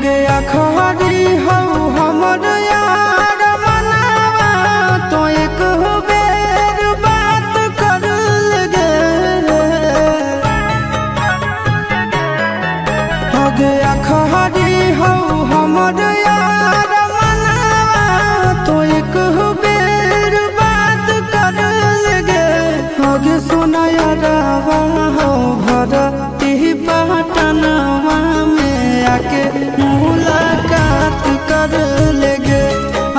गया खरी हो हमर यार मनावा तो एक बेर बात कर लगे। हो गया खरी हो हमर यार मनावा तो एक बेर बात कर लगे। हो गे सोना यारवा हो भरती पटनवा में आके मुलाकात कर लेगे।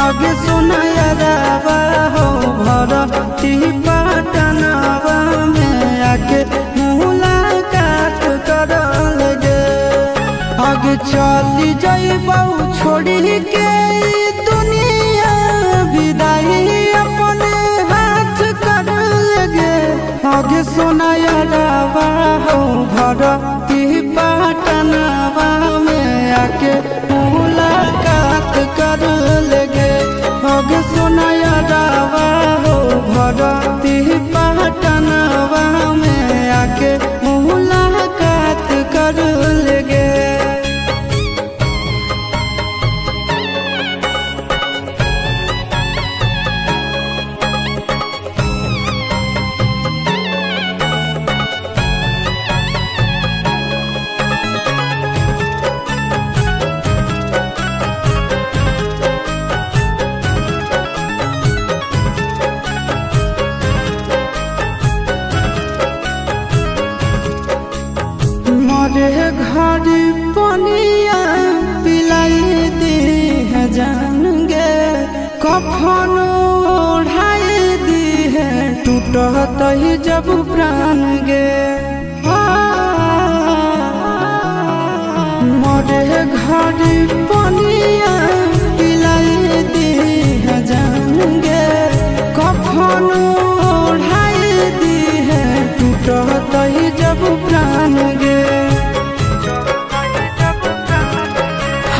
आगे सुना यारवा हो भरती पटनवा में आके मुलाकात कर लेगे। आगे चली जाइबौ छोड़ी के दुनिया विदाई अपने हाथ कर लेगे। आगे सुना यारवा हो भरती पटनवा में आके मुलाकात कर लेगे। आगे सुना यारवा हो भरती पटनवा में आके मुलाकात कर लेगे। मरे घर पनिया पिलाई दी है जान गे। कफन ओढ़ाई दी है टूटत ही जब प्राण गे। मरे घर पनिया पिलाई दी है जान गे। कफन ओढ़ाई दी है टूटत ही जब प्राण गे।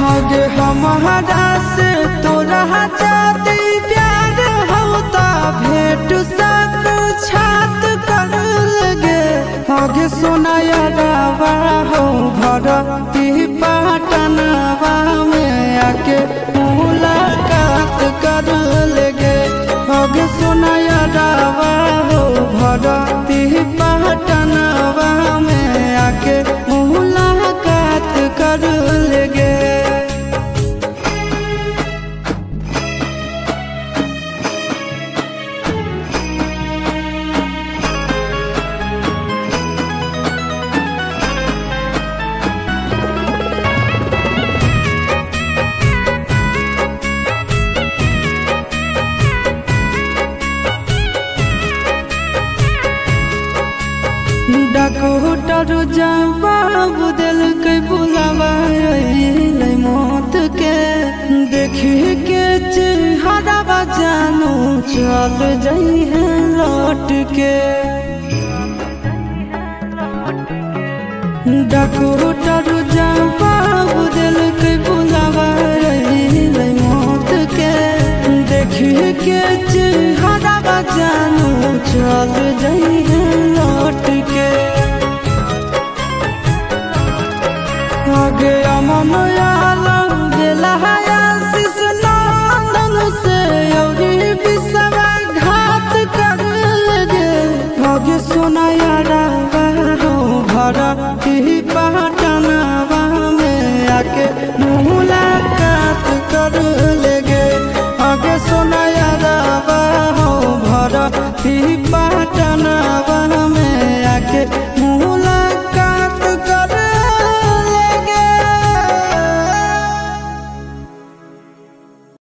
आगे हमारा से तोरा जाती प्यार होता भेंट साक्षात कर लगे। आगे सोना यारवा हो भरती पटनवा में आके मुलाकात कर लेगे। आगे सोना यारवा हो भरती पटनवा में आके मुलाकात कर लेगे। डॉक्टर जवाब दिल के बुलावा मौत के। देखी के चेहरा जानू चल जाई है लौट के। डॉक्टर जवाब दिल के बुलावा मौत के। देखी के चेहरा जानू चल जाई है लौट के। आगे अमन